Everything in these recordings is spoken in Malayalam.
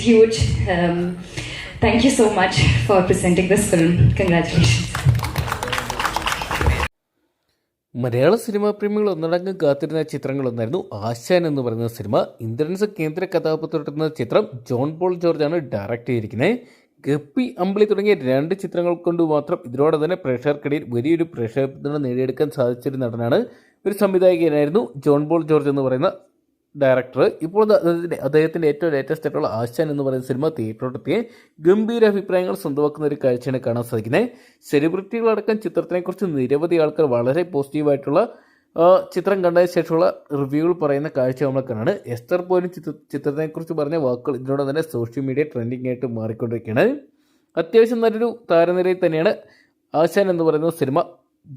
huge. Thank you so much for presenting this film. Congratulations. Malayala cinema പ്രേമികൾ ഒന്നടങ്കം കാത്തിരുന്ന ചിത്രങ്ങളൊന്നായിരുന്നു ആശാൻ എന്ന് പറയുന്ന സിനിമ. ഇന്ദ്രൻസ് കേന്ദ്ര കഥാപാത്രമെത്തുന്ന ചിത്രം ജോൺ പോൾ ജോർജാണ് ഡയറക്റ്റ് ചെയ്തിരിക്കുന്നത്. ഗപ്പി, അമ്പിളി തുടങ്ങിയ 2 ചിത്രങ്ങൾ കൊണ്ട് മാത്രം ഇതിനോടെ തന്നെ പ്രേക്ഷകർക്കിടയിൽ വലിയൊരു പ്രേക്ഷക പിന്തുണ നേടിയെടുക്കാൻ സാധിച്ചൊരു നടനാണ്, ഒരു സംവിധായകനായിരുന്നു ജോൺ പോൾ ജോർജ് എന്ന് പറയുന്ന ഡയറക്ടർ. ഇപ്പോൾ അദ്ദേഹത്തിൻ്റെ ഏറ്റവും ലേറ്റസ്റ്റ് ആയിട്ടുള്ള ആശാൻ എന്ന് പറയുന്ന സിനിമ തിയേറ്ററിലെത്തിയ ഗംഭീര അഭിപ്രായങ്ങൾ സ്വന്തമാക്കുന്ന ഒരു കാഴ്ചയാണ് കാണാൻ സാധിക്കുന്നത്. സെലിബ്രിറ്റികളടക്കം ചിത്രത്തിനെക്കുറിച്ച് നിരവധി ആൾക്കാർ വളരെ പോസിറ്റീവായിട്ടുള്ള ചിത്രം കണ്ടതിന് ശേഷമുള്ള റിവ്യൂകൾ പറയുന്ന കാഴ്ച നമ്മൾ കാണാണ്. എസ്തർ പോലും ചിത്രത്തിനെക്കുറിച്ച് പറഞ്ഞ വാക്കുകൾ ഇതിനോട് തന്നെ സോഷ്യൽ മീഡിയ ട്രെൻഡിങ് ആയിട്ട് മാറിക്കൊണ്ടിരിക്കുകയാണ്. അത്യാവശ്യം നല്ലൊരു താരനിരയിൽ തന്നെയാണ് ആശാൻ എന്ന് പറയുന്ന സിനിമ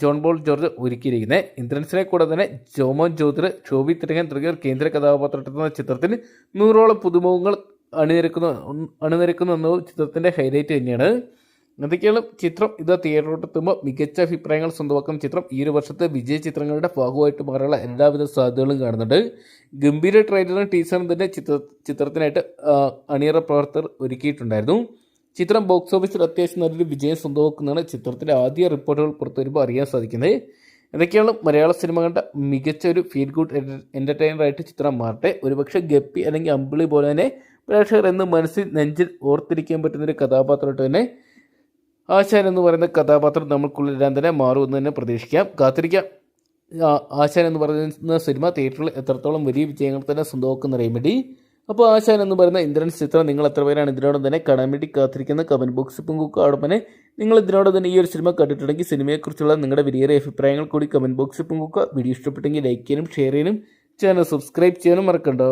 ജോൺ പോൾ ജോർജ് ഒരുക്കിയിരിക്കുന്നത്. ഇന്ദ്രൻസിനെ കൂടെ തന്നെ ജോമോൻ ജ്യോതിർ, ശോഭി തിരകൻ തുടങ്ങിയവർ കേന്ദ്ര കഥാപാത്രമെത്തുന്ന ചിത്രത്തിന് 100ഓളം പുതുമുഖങ്ങൾ അണിനിരക്കുന്നു എന്നതും ചിത്രത്തിൻ്റെ ഹൈലൈറ്റ് തന്നെയാണ്. അതൊക്കെയാണ് ചിത്രം ഇത് തിയേറ്ററിലെത്തുമ്പോൾ മികച്ച അഭിപ്രായങ്ങൾ സ്വന്തമാക്കുന്ന ചിത്രം ഈ ഒരു വർഷത്തെ വിജയ ചിത്രങ്ങളുടെ ഭാഗമായിട്ട് മാറാനുള്ള എല്ലാവിധ സാധ്യതകളും കാണുന്നുണ്ട്. ഗംഭീര ട്രെയിലറും ടീസറും തന്നെ ചിത്രത്തിനായിട്ട് അണിയറ പ്രവർത്തകർ ഒരുക്കിയിട്ടുണ്ടായിരുന്നു. ചിത്രം ബോക്സ് ഓഫീസിൽ അത്യാവശ്യം നല്ലൊരു വിജയം സ്വന്തമാക്കുന്നതാണ് ചിത്രത്തിൻ്റെ ആദ്യ റിപ്പോർട്ടുകൾ പുറത്തു വരുമ്പോൾ അറിയാൻ സാധിക്കുന്നത്. ഇതൊക്കെയാണ് മലയാള സിനിമ കണ്ട മികച്ച ഒരു ഫീൽ ഗുഡ് എൻ്റർടൈനറായിട്ട് ചിത്രം മാറട്ടെ. ഒരുപക്ഷെ ഗപ്പി അല്ലെങ്കിൽ അമ്പിളി പോലെ തന്നെ പ്രേക്ഷകർ എന്ന് മനസ്സിൽ നെഞ്ചിൽ ഓർത്തിരിക്കാൻ പറ്റുന്നൊരു കഥാപാത്രമായിട്ട് തന്നെ ആശാൻ എന്ന് പറയുന്ന കഥാപാത്രം നമ്മൾക്കുള്ളിലാൻ തന്നെ മാറുമെന്ന് തന്നെ പ്രതീക്ഷിക്കാം, കാത്തിരിക്കാം. ആശാൻ എന്ന് പറയുന്ന സിനിമ തിയേറ്ററിൽ എത്രത്തോളം വലിയ വിജയങ്ങൾ തന്നെ സ്വന്തമാക്കുന്നറിയാൻ വേണ്ടി. അപ്പോൾ ആശാൻ എന്ന് പറയുന്ന ഇന്ദ്രൻസ് ചിത്രം നിങ്ങൾ എത്ര പേരാണ് ഇതിനോട് തന്നെ കാണാൻ വേണ്ടി കാത്തിരിക്കുന്ന കമൻറ്റ് ബോക്സിൽ പങ്കുവെക്കുക. അവിടെ തന്നെ നിങ്ങൾ ഇതിനോട് തന്നെ ഈ ഒരു സിനിമ കണ്ടിട്ടുണ്ടെങ്കിൽ സിനിമയെക്കുറിച്ചുള്ള നിങ്ങളുടെ വലിയ അഭിപ്രായങ്ങൾ കൂടി കമൻറ്റ് ബോക്സിൽ പങ്കുവെക്കുക. വീഡിയോ ഇഷ്ടപ്പെട്ടെങ്കിൽ ലൈക്ക് ചെയ്യാനും ഷെയർ ചെയ്യാനും ചാനൽ സബ്സ്ക്രൈബ് ചെയ്യാനും മറക്കണ്ട.